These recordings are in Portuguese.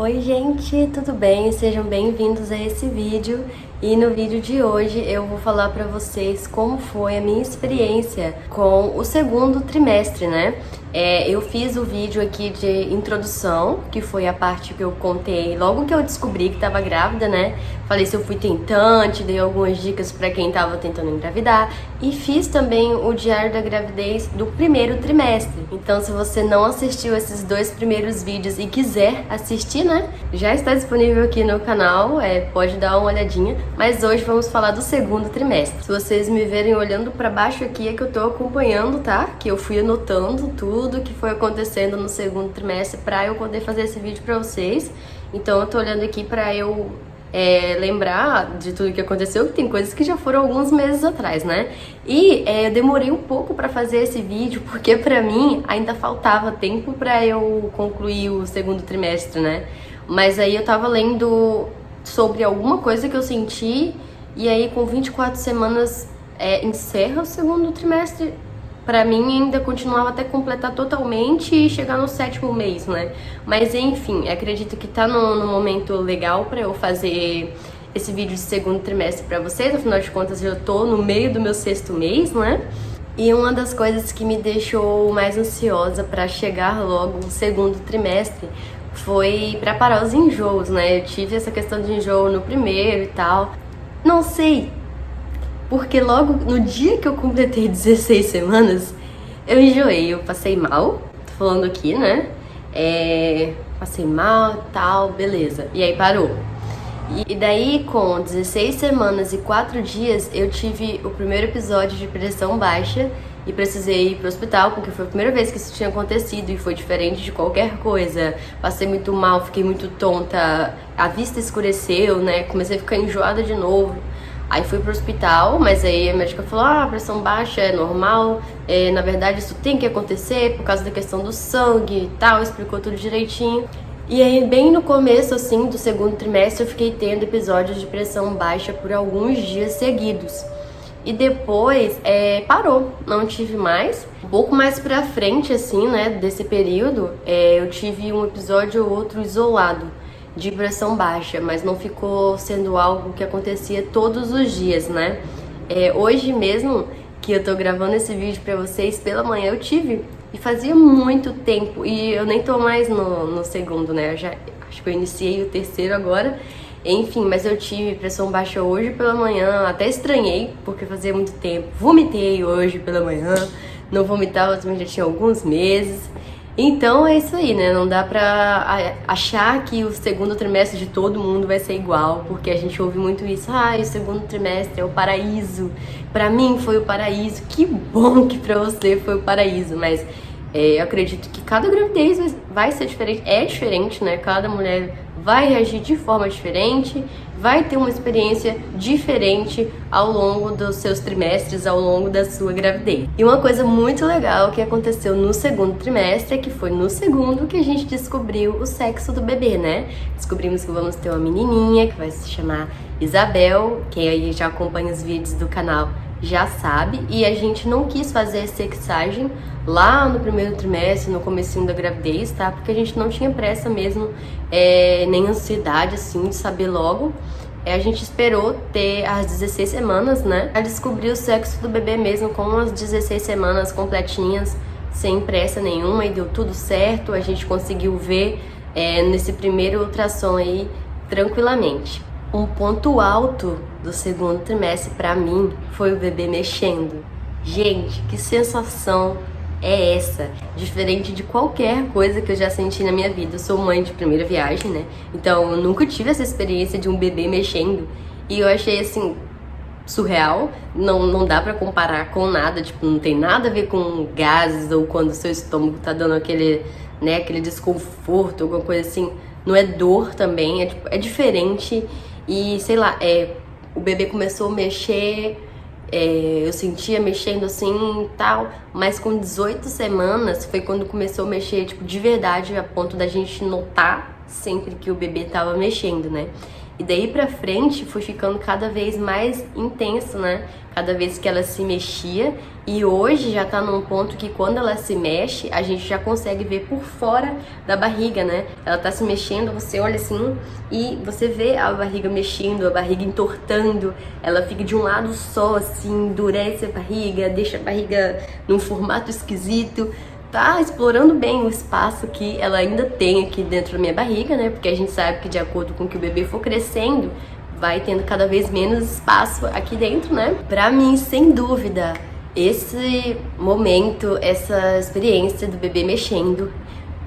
Oi gente, tudo bem? Sejam bem-vindos a esse vídeo. E no vídeo de hoje eu vou falar pra vocês como foi a minha experiência com o segundo trimestre, né? Eu fiz o vídeo aqui de introdução, que foi a parte que eu contei logo que eu descobri que tava grávida, né? Falei se eu fui tentante, dei algumas dicas pra quem tava tentando engravidar. E fiz também o diário da gravidez do primeiro trimestre. Então se você não assistiu esses dois primeiros vídeos e quiser assistir, né? Já está disponível aqui no canal, pode dar uma olhadinha. Mas hoje vamos falar do segundo trimestre. Se vocês me verem olhando pra baixo aqui é que eu tô acompanhando, tá? Que eu fui anotando tudo que foi acontecendo no segundo trimestre pra eu poder fazer esse vídeo pra vocês. Então eu tô olhando aqui pra eu lembrar de tudo que aconteceu, que tem coisas que já foram alguns meses atrás, né? E eu demorei um pouco pra fazer esse vídeo, porque pra mim ainda faltava tempo pra eu concluir o segundo trimestre, né? Mas aí eu tava lendo sobre alguma coisa que eu senti, e aí com 24 semanas encerra o segundo trimestre. Pra mim ainda continuava até completar totalmente e chegar no 7º mês, né? Mas enfim, acredito que tá no momento legal pra eu fazer esse vídeo de segundo trimestre pra vocês. Afinal de contas eu tô no meio do meu 6º mês, né? E uma das coisas que me deixou mais ansiosa pra chegar logo o segundo trimestre foi pra parar os enjoos, né? Eu tive essa questão de enjoo no primeiro e tal. Não sei, porque logo no dia que eu completei 16 semanas, eu enjoei, eu passei mal, tô falando aqui, né? Passei mal e tal, beleza. E aí parou. E daí, com 16 semanas e 4 dias, eu tive o primeiro episódio de pressão baixa e precisei ir pro hospital, porque foi a primeira vez que isso tinha acontecido e foi diferente de qualquer coisa. Passei muito mal, fiquei muito tonta, a vista escureceu, né? Comecei a ficar enjoada de novo. Aí fui pro hospital, mas aí a médica falou, a pressão baixa é normal, na verdade isso tem que acontecer por causa da questão do sangue e tal, explicou tudo direitinho. E aí bem no começo, assim, do segundo trimestre eu fiquei tendo episódios de pressão baixa por alguns dias seguidos. E depois parou, não tive mais. Um pouco mais pra frente, assim, né, desse período, eu tive um episódio ou outro isolado de pressão baixa, mas não ficou sendo algo que acontecia todos os dias, né? Hoje mesmo que eu tô gravando esse vídeo pra vocês, pela manhã eu tive, e fazia muito tempo, e eu nem tô mais no segundo, né? Eu já acho que eu iniciei o terceiro agora, enfim, mas eu tive pressão baixa hoje pela manhã, até estranhei, porque fazia muito tempo, vomitei hoje pela manhã, não vomitava também já tinha alguns meses. Então é isso aí, né? Não dá pra achar que o segundo trimestre de todo mundo vai ser igual, porque a gente ouve muito isso. O segundo trimestre é o paraíso. Pra mim foi o paraíso. Que bom que pra você foi o paraíso, mas eu acredito que cada gravidez vai ser diferente. É diferente, né? Cada mulher vai reagir de forma diferente, vai ter uma experiência diferente ao longo dos seus trimestres, ao longo da sua gravidez. E uma coisa muito legal que aconteceu no segundo trimestre é que foi no segundo que a gente descobriu o sexo do bebê, né? Descobrimos que vamos ter uma menininha que vai se chamar Isabel, quem aí já acompanha os vídeos do canal já sabe, e a gente não quis fazer sexagem lá no primeiro trimestre, no comecinho da gravidez, tá? Porque a gente não tinha pressa mesmo, nem ansiedade, assim, de saber logo. A gente esperou ter as 16 semanas, né? A descobrir o sexo do bebê mesmo com as 16 semanas completinhas, sem pressa nenhuma, e deu tudo certo. A gente conseguiu ver nesse primeiro ultrassom aí tranquilamente. Um ponto alto do segundo trimestre pra mim foi o bebê mexendo. Gente, que sensação é essa? Diferente de qualquer coisa que eu já senti na minha vida. Eu sou mãe de primeira viagem, né? Então eu nunca tive essa experiência de um bebê mexendo. E eu achei assim surreal, não dá pra comparar com nada, tipo, não tem nada a ver com gases ou quando o seu estômago tá dando aquele desconforto, alguma coisa assim. Não é dor também, é diferente. E, sei lá, o bebê começou a mexer, eu sentia mexendo assim e tal, mas com 18 semanas foi quando começou a mexer, tipo, de verdade, a ponto da gente notar sempre que o bebê tava mexendo, né? E daí pra frente foi ficando cada vez mais intenso, né? Cada vez que ela se mexia. E hoje já tá num ponto que quando ela se mexe, a gente já consegue ver por fora da barriga, né? Ela tá se mexendo, você olha assim e você vê a barriga mexendo, a barriga entortando. Ela fica de um lado só, assim, endurece a barriga, deixa a barriga num formato esquisito. Tá explorando bem o espaço que ela ainda tem aqui dentro da minha barriga, né? Porque a gente sabe que de acordo com que o bebê for crescendo, vai tendo cada vez menos espaço aqui dentro, né? Pra mim, sem dúvida, esse momento, essa experiência do bebê mexendo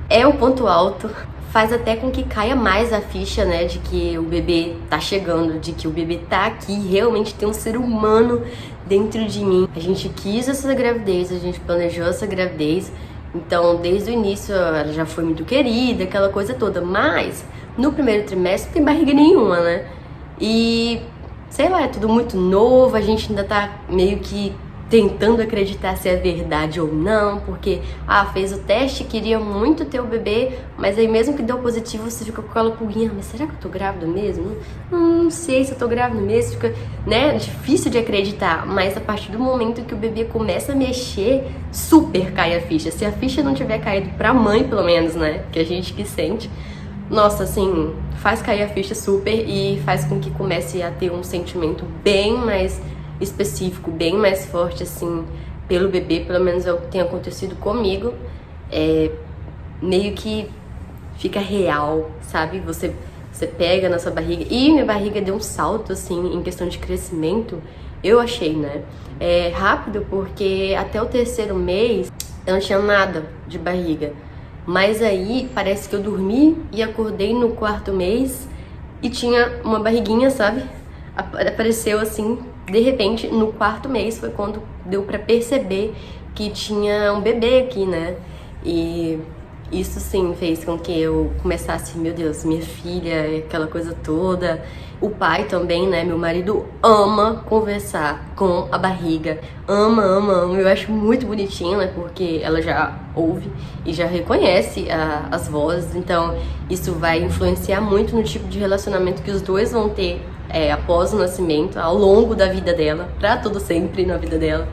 é um ponto alto. Faz até com que caia mais a ficha, né, de que o bebê tá chegando, de que o bebê tá aqui, realmente tem um ser humano dentro de mim. A gente quis essa gravidez, a gente planejou essa gravidez, então desde o início ela já foi muito querida, aquela coisa toda, mas no primeiro trimestre não tem barriga nenhuma, né? E sei lá, é tudo muito novo, a gente ainda tá meio que tentando acreditar se é verdade ou não, porque, fez o teste, queria muito ter o bebê, mas aí mesmo que deu positivo, você fica com aquela pulguinha, mas será que eu tô grávida mesmo? Não sei se eu tô grávida mesmo, fica, né, difícil de acreditar, mas a partir do momento que o bebê começa a mexer, super cai a ficha. Se a ficha não tiver caído pra mãe, pelo menos, né, que a gente que sente, nossa, assim, faz cair a ficha super e faz com que comece a ter um sentimento bem mais específico, bem mais forte, assim, pelo bebê, pelo menos é o que tem acontecido comigo, meio que fica real, sabe? Você pega na sua barriga, e minha barriga deu um salto, assim, em questão de crescimento, eu achei, né? É rápido porque até o terceiro mês eu não tinha nada de barriga, mas aí parece que eu dormi e acordei no quarto mês e tinha uma barriguinha, sabe? Apareceu assim, de repente, no quarto mês foi quando deu pra perceber que tinha um bebê aqui, né? E isso sim fez com que eu começasse, meu Deus, minha filha, aquela coisa toda. O pai também, né? Meu marido ama conversar com a barriga. Ama. Eu acho muito bonitinho, né? Porque ela já ouve e já reconhece as vozes. Então, isso vai influenciar muito no tipo de relacionamento que os dois vão ter após o nascimento, ao longo da vida dela, pra todo sempre na vida dela.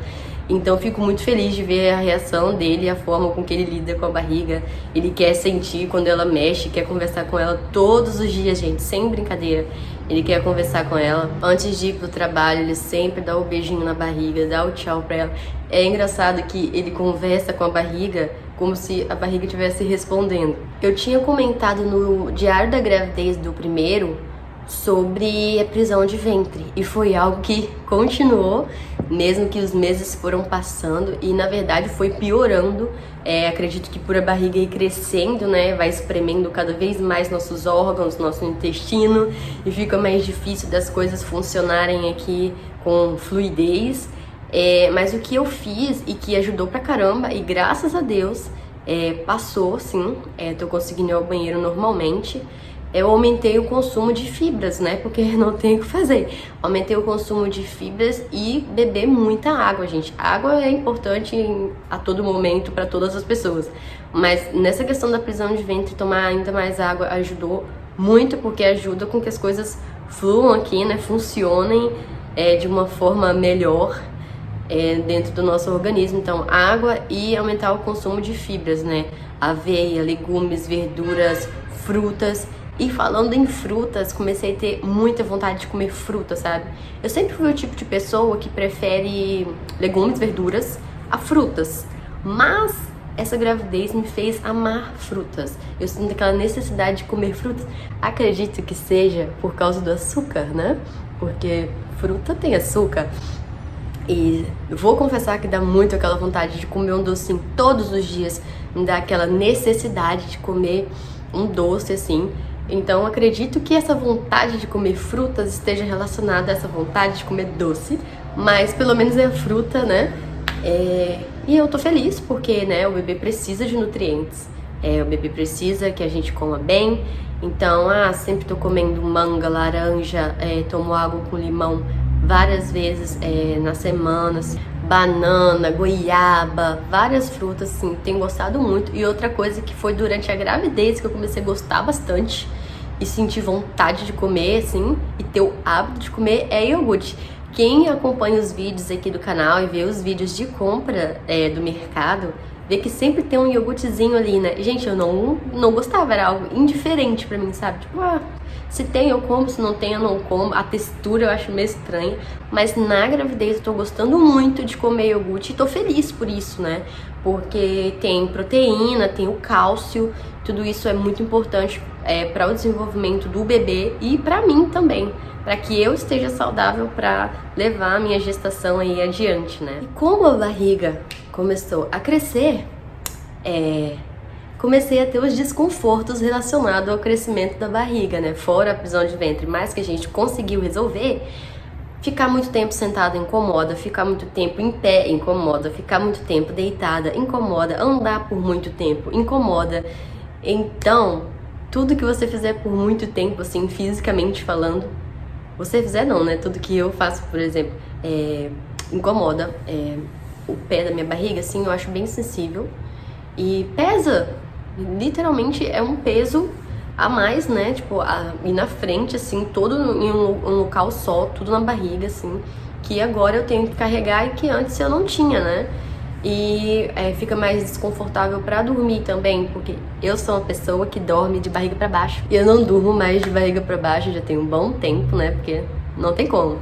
Então eu fico muito feliz de ver a reação dele, a forma com que ele lida com a barriga. Ele quer sentir quando ela mexe, quer conversar com ela todos os dias, gente, sem brincadeira. Ele quer conversar com ela. Antes de ir pro trabalho, ele sempre dá o beijinho na barriga, dá o tchau pra ela. É engraçado que ele conversa com a barriga como se a barriga estivesse respondendo. Eu tinha comentado no diário da gravidez do primeiro sobre a prisão de ventre, e foi algo que continuou, mesmo que os meses foram passando, e na verdade foi piorando. Acredito que por a barriga ir crescendo, né, vai espremendo cada vez mais nossos órgãos, nosso intestino, e fica mais difícil das coisas funcionarem aqui com fluidez. Mas o que eu fiz e que ajudou pra caramba, e graças a Deus passou, sim, tô conseguindo ir ao banheiro normalmente. Eu aumentei o consumo de fibras, né? Porque não tem o que fazer. Aumentei o consumo de fibras e beber muita água, gente. Água é importante a todo momento para todas as pessoas. Mas nessa questão da prisão de ventre, tomar ainda mais água ajudou muito, porque ajuda com que as coisas fluam aqui, né? Funcionem de uma forma melhor dentro do nosso organismo. Então, água e aumentar o consumo de fibras, né? Aveia, legumes, verduras, frutas. E falando em frutas, comecei a ter muita vontade de comer fruta, sabe? Eu sempre fui o tipo de pessoa que prefere legumes, verduras a frutas. Mas essa gravidez me fez amar frutas. Eu sinto aquela necessidade de comer frutas. Acredito que seja por causa do açúcar, né? Porque fruta tem açúcar. E vou confessar que dá muito aquela vontade de comer um docinho todos os dias. Me dá aquela necessidade de comer um doce, assim. Então, acredito que essa vontade de comer frutas esteja relacionada a essa vontade de comer doce, mas pelo menos é a fruta, né? E eu tô feliz porque, né, o bebê precisa de nutrientes, o bebê precisa que a gente coma bem. Então, sempre tô comendo manga, laranja, tomo água com limão várias vezes nas semanas, banana, goiaba, várias frutas, assim, tenho gostado muito. E outra coisa que foi durante a gravidez que eu comecei a gostar bastante, e sentir vontade de comer, assim, e ter o hábito de comer é iogurte. Quem acompanha os vídeos aqui do canal e vê os vídeos de compra do mercado, vê que sempre tem um iogurtezinho ali, né? Gente, eu não gostava, era algo indiferente pra mim, sabe? Tipo, se tem eu como, se não tem eu não como. A textura eu acho meio estranha, mas na gravidez eu tô gostando muito de comer iogurte e tô feliz por isso, né? Porque tem proteína, tem o cálcio, tudo isso é muito importante para o desenvolvimento do bebê e pra mim também, para que eu esteja saudável para levar a minha gestação aí adiante, né? E como a barriga começou a crescer, comecei a ter os desconfortos relacionados ao crescimento da barriga, né? Fora a prisão de ventre, mas que a gente conseguiu resolver. Ficar muito tempo sentada incomoda, ficar muito tempo em pé incomoda, ficar muito tempo deitada incomoda, andar por muito tempo incomoda. Então, tudo que você fizer por muito tempo, assim, fisicamente falando, você fizer não, né? Tudo que eu faço, por exemplo, incomoda. O pé da minha barriga, assim, eu acho bem sensível. E pesa, literalmente é um peso a mais, né? Tipo, e na frente, assim, todo em um local só, tudo na barriga, assim, que agora eu tenho que carregar e que antes eu não tinha, né? E fica mais desconfortável pra dormir também, porque eu sou uma pessoa que dorme de barriga pra baixo. E eu não durmo mais de barriga pra baixo, já tem um bom tempo, né? Porque não tem como.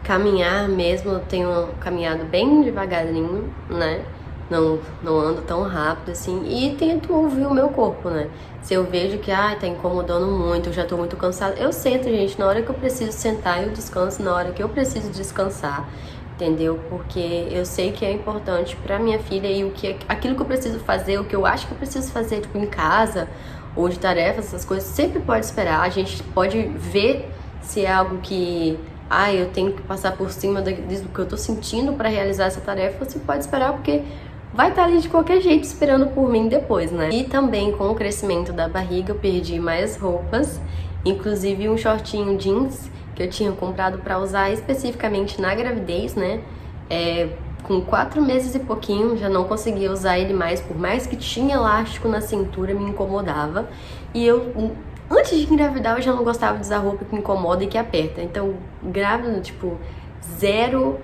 Caminhar mesmo, eu tenho caminhado bem devagarinho, né? Não ando tão rápido assim, e tento ouvir o meu corpo, né? Se eu vejo que tá incomodando muito, eu já tô muito cansada, eu sento, gente, na hora que eu preciso sentar, eu descanso na hora que eu preciso descansar, entendeu? Porque eu sei que é importante pra minha filha e aquilo que eu preciso fazer, o que eu acho que eu preciso fazer, tipo, em casa, ou de tarefas, essas coisas, sempre pode esperar. A gente pode ver se é algo que eu tenho que passar por cima do que eu tô sentindo pra realizar essa tarefa, você pode esperar, porque vai estar ali de qualquer jeito esperando por mim depois, né? E também com o crescimento da barriga eu perdi mais roupas, inclusive um shortinho jeans que eu tinha comprado pra usar especificamente na gravidez, né? Com 4 meses e pouquinho, já não conseguia usar ele mais, por mais que tinha elástico na cintura, me incomodava. E eu, antes de engravidar, eu já não gostava de usar roupa que me incomoda e que aperta. Então, grávida, tipo, zero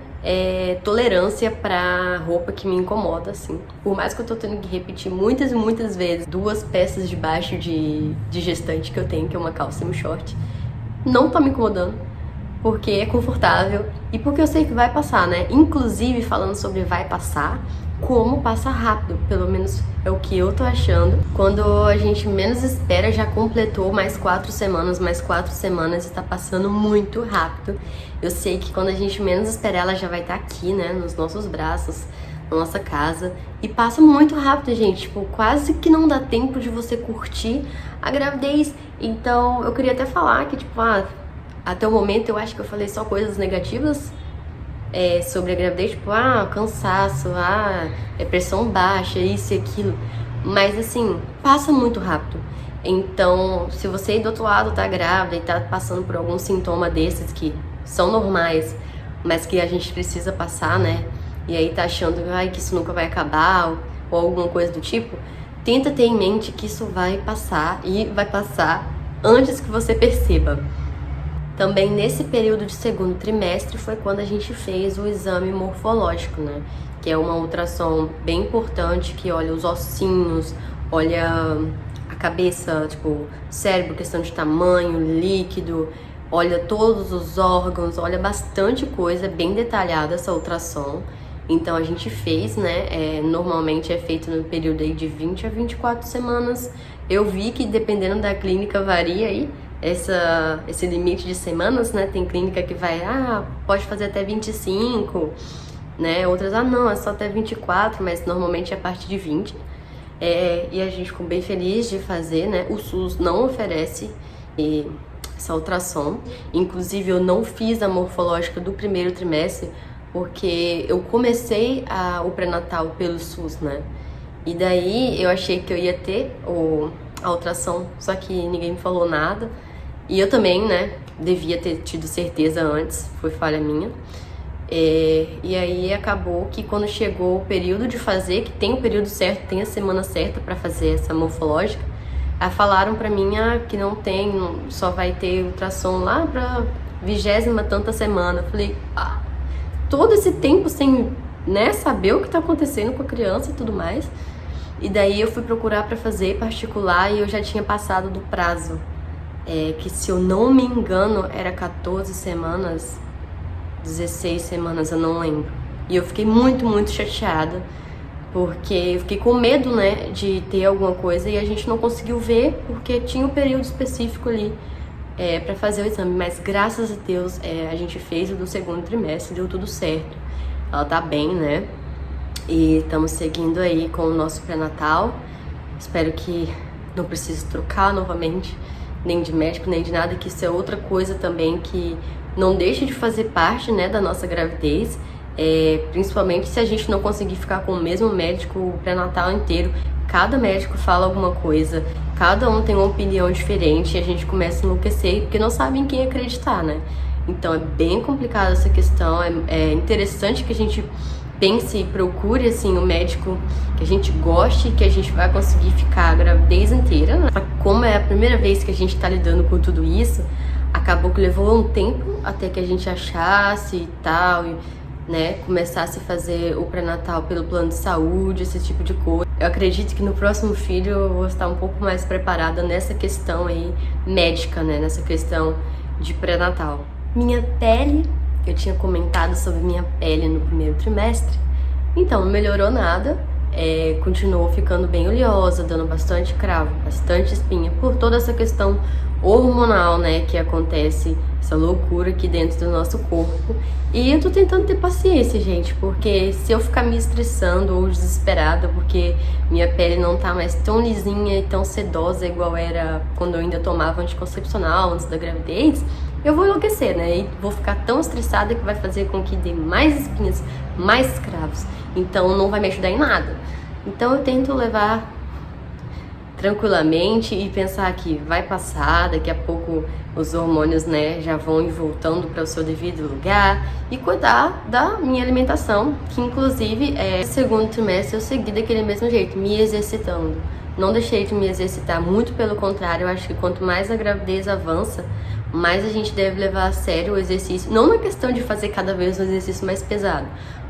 tolerância pra roupa que me incomoda, assim. Por mais que eu tô tendo que repetir muitas e muitas vezes 2 peças de baixo de gestante que eu tenho, que é uma calça e um short, não tá me incomodando, porque é confortável e porque eu sei que vai passar, né? Inclusive, falando sobre vai passar, como passa rápido, pelo menos é o que eu tô achando. Quando a gente menos espera, já completou mais 4 semanas e tá passando muito rápido. Eu sei que quando a gente menos espera, ela já vai estar aqui, né, nos nossos braços, na nossa casa, e passa muito rápido, gente, tipo, quase que não dá tempo de você curtir a gravidez. Então, eu queria até falar que, tipo, até o momento eu acho que eu falei só coisas negativas sobre a gravidez, tipo, cansaço, pressão baixa, isso e aquilo. Mas assim, passa muito rápido. Então, se você aí do outro lado tá grávida e tá passando por algum sintoma desses que são normais, mas que a gente precisa passar, né? E aí tá achando que isso nunca vai acabar ou alguma coisa do tipo, tenta ter em mente que isso vai passar e vai passar antes que você perceba. Também nesse período de segundo trimestre foi quando a gente fez o exame morfológico, né? Que é uma ultrassom bem importante, que olha os ossinhos, olha a cabeça, tipo, cérebro, questão de tamanho, líquido, olha todos os órgãos, olha bastante coisa, bem detalhada essa ultrassom. Então a gente fez, né? Normalmente é feito no período aí de 20 a 24 semanas. Eu vi que dependendo da clínica varia aí esse limite de semanas, né? Tem clínica que vai, pode fazer até 25, né? Outras, não, é só até 24, mas normalmente é a partir de 20. E a gente ficou bem feliz de fazer, né? O SUS não oferece essa ultrassom. Inclusive, eu não fiz a morfológica do primeiro trimestre, porque eu comecei o pré-natal pelo SUS, né? E daí eu achei que eu ia ter a ultrassom, só que ninguém me falou nada. E eu também, né, devia ter tido certeza antes, foi falha minha. E aí acabou que quando chegou o período de fazer, que tem o período certo, tem a semana certa pra fazer essa morfológica, Aí falaram pra mim que não tem, só vai ter ultrassom lá pra 20ª tanta semana. Eu falei, todo esse tempo sem, né, saber o que tá acontecendo com a criança e tudo mais. E daí eu fui procurar pra fazer particular e eu já tinha passado do prazo. Que se eu não me engano era 14 semanas, 16 semanas, eu não lembro. E eu fiquei muito, muito chateada, porque eu fiquei com medo, né, de ter alguma coisa e a gente não conseguiu ver, porque tinha um período específico ali pra fazer o exame. Mas graças a Deus a gente fez o do 2º trimestre, deu tudo certo. Ela tá bem, né? E estamos seguindo aí com o nosso pré-natal. Espero que não precise trocar novamente, nem de médico, nem de nada, que isso é outra coisa também que não deixa de fazer parte, né, da nossa gravidez, principalmente se a gente não conseguir ficar com o mesmo médico o pré-natal inteiro. Cada médico fala alguma coisa, cada um tem uma opinião diferente e a gente começa a enlouquecer porque não sabe em quem acreditar, né? Então é bem complicada essa questão, é interessante que a gente pense e procure, assim, um médico que a gente goste, que a gente vai conseguir ficar a gravidez inteira, né? Como é a primeira vez que a gente tá lidando com tudo isso, acabou que levou um tempo até que a gente achasse e tal, né, começasse a fazer o pré-natal pelo plano de saúde, esse tipo de coisa. Eu acredito que no próximo filho eu vou estar um pouco mais preparada nessa questão aí médica, né, nessa questão de pré-natal. Minha pele, eu tinha comentado sobre minha pele no 1º trimestre, então não melhorou nada, continuou ficando bem oleosa, dando bastante cravo, bastante espinha, por toda essa questão hormonal, né, que acontece, essa loucura aqui dentro do nosso corpo. E eu tô tentando ter paciência, gente, porque se eu ficar me estressando ou desesperada porque minha pele não tá mais tão lisinha e tão sedosa igual era quando eu ainda tomava anticoncepcional antes da gravidez, eu vou enlouquecer, né, e vou ficar tão estressada que vai fazer com que dê mais espinhas, mais cravos, então não vai me ajudar em nada. Então eu tento levar tranquilamente e pensar que vai passar, daqui a pouco os hormônios, né, já vão ir voltando para o seu devido lugar, e cuidar da minha alimentação, que inclusive no 2º trimestre eu segui daquele mesmo jeito, me exercitando. Não deixei de me exercitar, muito pelo contrário, eu acho que quanto mais a gravidez avança, mais a gente deve levar a sério o exercício, não na questão de fazer cada vez um exercício mais pesado,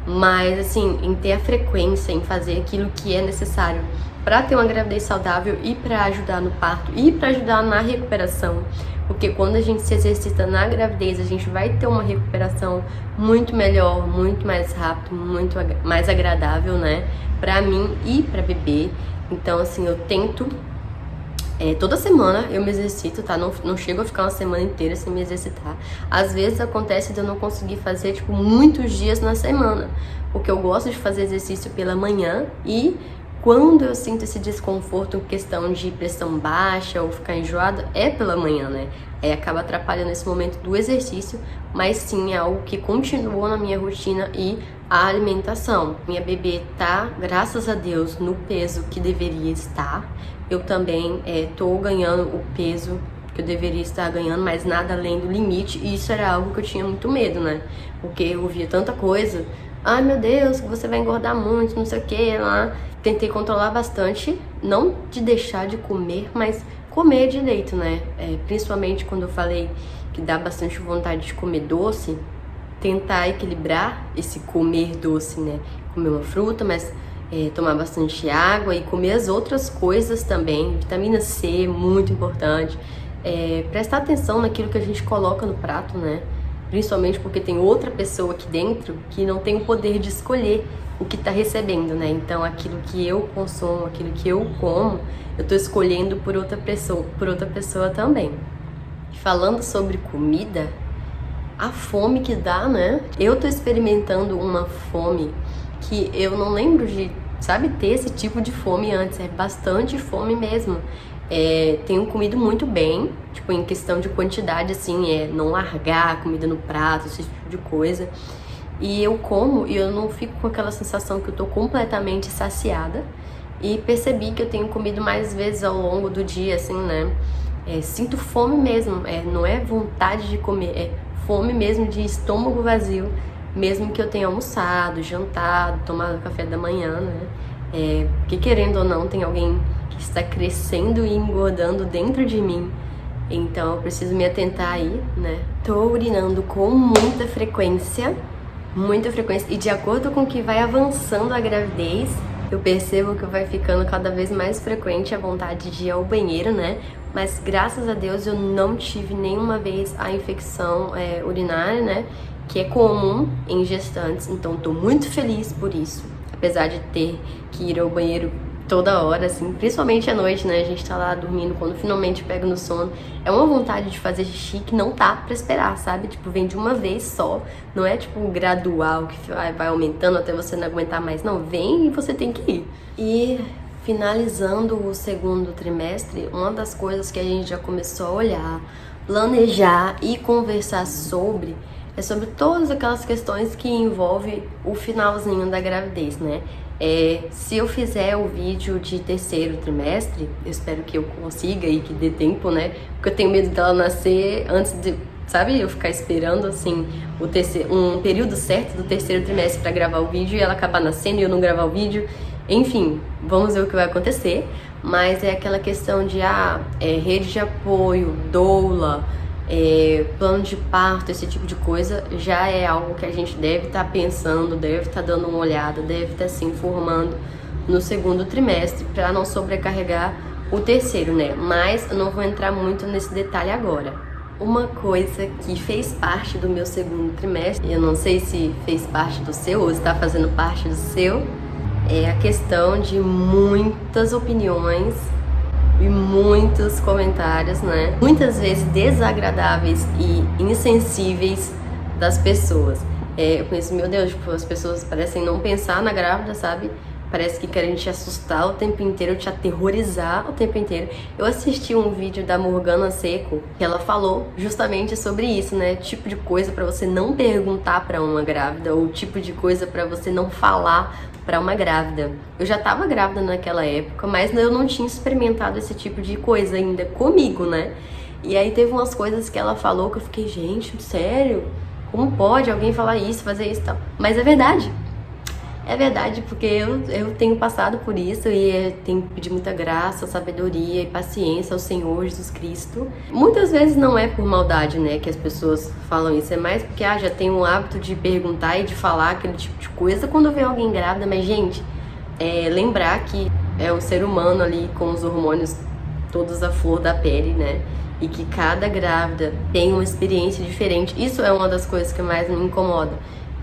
mas assim, em ter a frequência, em fazer aquilo que é necessário para ter uma gravidez saudável e para ajudar no parto e para ajudar na recuperação, porque quando a gente se exercita na gravidez, a gente vai ter uma recuperação muito melhor, muito mais rápido, muito mais agradável, né, para mim e para bebê. Então assim, eu tento toda semana eu me exercito, tá? Não chego a ficar uma semana inteira sem me exercitar. Às vezes acontece de eu não conseguir fazer, tipo, muitos dias na semana, porque eu gosto de fazer exercício pela manhã e quando eu sinto esse desconforto em questão de pressão baixa ou ficar enjoada, é pela manhã, né? Acaba atrapalhando esse momento do exercício, mas sim é algo que continuou na minha rotina e a alimentação. Minha bebê tá, graças a Deus, no peso que deveria estar. Eu também tô ganhando o peso que eu deveria estar ganhando, mas nada além do limite, e isso era algo que eu tinha muito medo, né? Porque eu ouvia tanta coisa, ai meu Deus, você vai engordar muito, não sei o que lá. Tentei controlar bastante, não de deixar de comer, mas comer direito, né? Principalmente quando eu falei que dá bastante vontade de comer doce, tentar equilibrar esse comer doce, né? Comer uma fruta, mas tomar bastante água e comer as outras coisas também. Vitamina C, muito importante. Prestar atenção naquilo que a gente coloca no prato, né? Principalmente porque tem outra pessoa aqui dentro que não tem o poder de escolher o que tá recebendo, né? Então aquilo que eu consumo, aquilo que eu como, eu tô escolhendo por outra pessoa também. E falando sobre comida, a fome que dá, né? Eu tô experimentando uma fome que eu não lembro de, sabe, ter esse tipo de fome antes. É bastante fome mesmo. Tenho comido muito bem, tipo, em questão de quantidade, assim, não largar a comida no prato, esse tipo de coisa. E eu como e eu não fico com aquela sensação que eu tô completamente saciada. E percebi que eu tenho comido mais vezes ao longo do dia, assim, né? Sinto fome mesmo, não é vontade de comer, é fome mesmo de estômago vazio, mesmo que eu tenha almoçado, jantado, tomado café da manhã, né? Porque querendo ou não, tem alguém que está crescendo e engordando dentro de mim. Então eu preciso me atentar aí, né? Tô urinando com muita frequência, e de acordo com que vai avançando a gravidez, eu percebo que vai ficando cada vez mais frequente a vontade de ir ao banheiro, né? Mas graças a Deus eu não tive nenhuma vez a infecção urinária, né? Que é comum em gestantes, então tô muito feliz por isso. Apesar de ter que ir ao banheiro toda hora, assim, principalmente à noite, né? A gente tá lá dormindo, quando finalmente pega no sono, é uma vontade de fazer xixi que não tá pra esperar, sabe? Tipo, vem de uma vez só, não é tipo gradual, que vai aumentando até você não aguentar mais, não, vem e você tem que ir. E finalizando o segundo trimestre, uma das coisas que a gente já começou a olhar, planejar e conversar sobre é sobre todas aquelas questões que envolvem o finalzinho da gravidez, né? Se eu fizer o vídeo de terceiro trimestre, eu espero que eu consiga e que dê tempo, né? Porque eu tenho medo dela nascer antes de, sabe? Eu ficar esperando, assim, um período certo do terceiro trimestre pra gravar o vídeo e ela acabar nascendo e eu não gravar o vídeo. Enfim, vamos ver o que vai acontecer. Mas é aquela questão de, rede de apoio, doula, plano de parto, esse tipo de coisa, já é algo que a gente deve estar pensando, deve estar dando uma olhada, deve estar se informando no segundo trimestre para não sobrecarregar o terceiro, né? Mas eu não vou entrar muito nesse detalhe agora. Uma coisa que fez parte do meu segundo trimestre, eu não sei se fez parte do seu ou está fazendo parte do seu, é a questão de muitas opiniões e muitos comentários, né? Muitas vezes desagradáveis e insensíveis das pessoas. Eu penso, meu Deus, tipo, as pessoas parecem não pensar na grávida, sabe? Parece que querem te assustar o tempo inteiro, te aterrorizar o tempo inteiro. Eu assisti um vídeo da Morgana Seco, que ela falou justamente sobre isso, né? Tipo de coisa pra você não perguntar pra uma grávida, ou tipo de coisa pra você não falar pra uma grávida. Eu já tava grávida naquela época, mas eu não tinha experimentado esse tipo de coisa ainda comigo, né? E aí teve umas coisas que ela falou que eu fiquei, gente, sério? Como pode alguém falar isso, fazer isso e tal? Mas é verdade. É verdade, porque eu tenho passado por isso e tenho que pedir muita graça, sabedoria e paciência ao Senhor Jesus Cristo. Muitas vezes não é por maldade, né, que as pessoas falam isso, é mais porque já tem o hábito de perguntar e de falar aquele tipo de coisa quando vê alguém grávida, mas gente, lembrar que é o ser humano ali com os hormônios todos à flor da pele, né, e que cada grávida tem uma experiência diferente. Isso é uma das coisas que mais me incomoda.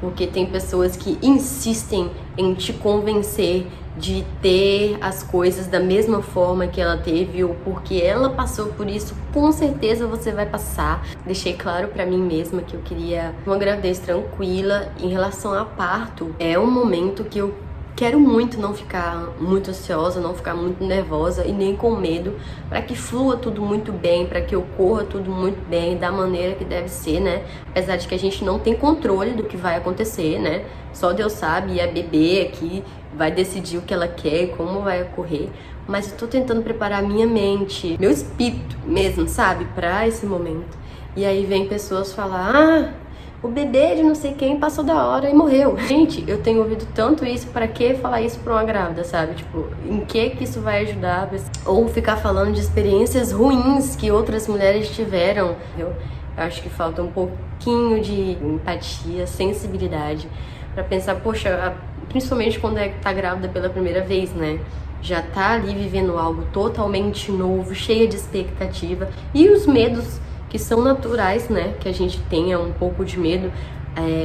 Porque tem pessoas que insistem em te convencer de ter as coisas da mesma forma que ela teve, ou porque ela passou por isso, com certeza você vai passar. Deixei claro pra mim mesma que eu queria uma gravidez tranquila. Em relação a parto, é um momento que eu quero muito não ficar muito ansiosa, não ficar muito nervosa e nem com medo, para que flua tudo muito bem, para que ocorra tudo muito bem, da maneira que deve ser, né? Apesar de que a gente não tem controle do que vai acontecer, né? Só Deus sabe, e a bebê aqui vai decidir o que ela quer e como vai ocorrer. Mas eu tô tentando preparar minha mente, meu espírito mesmo, sabe? Para esse momento. E aí vem pessoas falar, o bebê de não sei quem passou da hora e morreu. Gente, eu tenho ouvido tanto isso, pra que falar isso pra uma grávida, sabe? Tipo, em que isso vai ajudar? Ou ficar falando de experiências ruins que outras mulheres tiveram. Eu acho que falta um pouquinho de empatia, sensibilidade, pra pensar, poxa, principalmente quando tá grávida pela primeira vez, né? Já tá ali vivendo algo totalmente novo, cheia de expectativa, e os medos que são naturais, né, que a gente tenha um pouco de medo,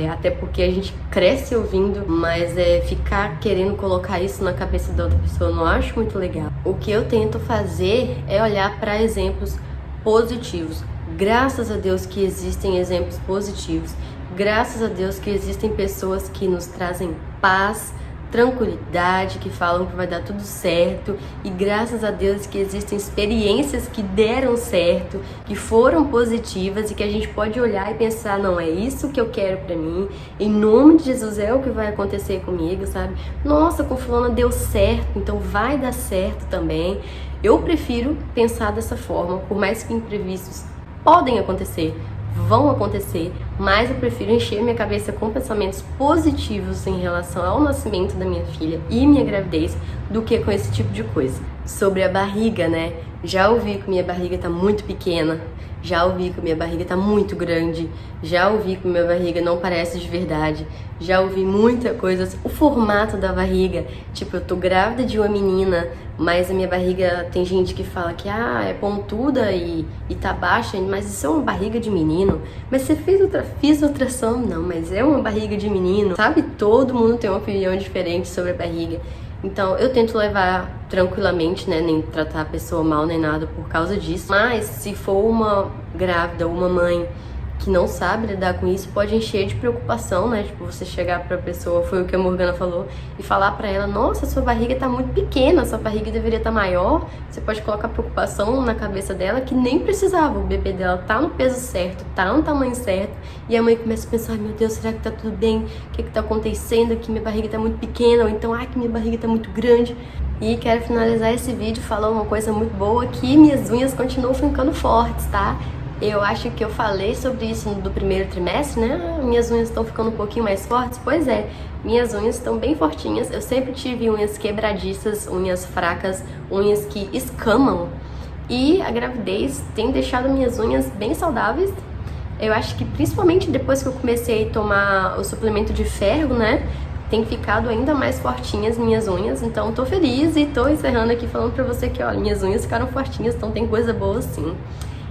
até porque a gente cresce ouvindo, mas ficar querendo colocar isso na cabeça da outra pessoa eu não acho muito legal. O que eu tento fazer é olhar para exemplos positivos. Graças a Deus que existem exemplos positivos, graças a Deus que existem pessoas que nos trazem paz, tranquilidade, que falam que vai dar tudo certo, e graças a Deus que existem experiências que deram certo, que foram positivas e que a gente pode olhar e pensar, não, é isso que eu quero pra mim, em nome de Jesus é o que vai acontecer comigo, sabe? Nossa, com fulana deu certo, então vai dar certo também. Eu prefiro pensar dessa forma, por mais que imprevistos podem acontecer, vão acontecer, mas eu prefiro encher minha cabeça com pensamentos positivos em relação ao nascimento da minha filha e minha gravidez do que com esse tipo de coisa. Sobre a barriga, né? Já ouvi que minha barriga tá muito pequena, já ouvi que minha barriga tá muito grande, já ouvi que minha barriga não parece de verdade, já ouvi muita coisa. O formato da barriga, tipo, eu tô grávida de uma menina, mas a minha barriga, tem gente que fala que é pontuda e tá baixa, mas isso é uma barriga de menino. Mas você fiz ultrassom? Não, mas é uma barriga de menino. Sabe, todo mundo tem uma opinião diferente sobre a barriga. Então eu tento levar tranquilamente, né, nem tratar a pessoa mal nem nada por causa disso. Mas se for uma grávida ou uma mãe que não sabe lidar com isso, pode encher de preocupação, né? Tipo, você chegar pra pessoa, foi o que a Morgana falou, e falar pra ela: nossa, sua barriga tá muito pequena, sua barriga deveria estar maior. Você pode colocar preocupação na cabeça dela que nem precisava, o bebê dela tá no peso certo, tá no tamanho certo, e a mãe começa a pensar: meu Deus, será que tá tudo bem? O que tá acontecendo aqui? Minha barriga tá muito pequena, ou então, que minha barriga tá muito grande. E quero finalizar esse vídeo falando uma coisa muito boa, que minhas unhas continuam ficando fortes, tá? Eu acho que eu falei sobre isso do primeiro trimestre, né? Minhas unhas estão ficando um pouquinho mais fortes. Pois é, minhas unhas estão bem fortinhas. Eu sempre tive unhas quebradiças, unhas fracas, unhas que escamam. E a gravidez tem deixado minhas unhas bem saudáveis. Eu acho que principalmente depois que eu comecei a tomar o suplemento de ferro, né? Tem ficado ainda mais fortinhas minhas unhas. Então tô feliz e tô encerrando aqui falando pra você que, ó, minhas unhas ficaram fortinhas, então tem coisa boa sim.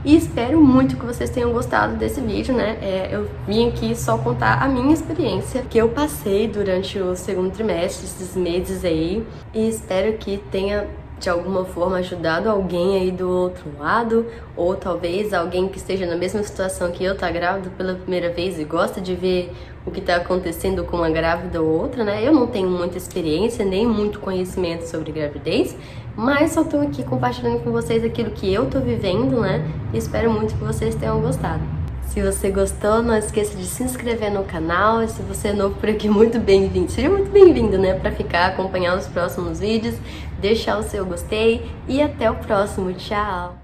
E espero muito que vocês tenham gostado desse vídeo, né? Eu vim aqui só contar a minha experiência que eu passei durante o segundo trimestre, esses meses aí. E espero que tenha, de alguma forma, ajudado alguém aí do outro lado. Ou talvez alguém que esteja na mesma situação que eu, tá grávida pela primeira vez e gosta de ver o que tá acontecendo com uma grávida ou outra, né? Eu não tenho muita experiência, nem muito conhecimento sobre gravidez, mas só tô aqui compartilhando com vocês aquilo que eu tô vivendo, né? E espero muito que vocês tenham gostado. Se você gostou, não esqueça de se inscrever no canal. E se você é novo por aqui, muito bem-vindo. Seja muito bem-vindo, né? Pra ficar, acompanhar os próximos vídeos, deixar o seu gostei e até o próximo. Tchau!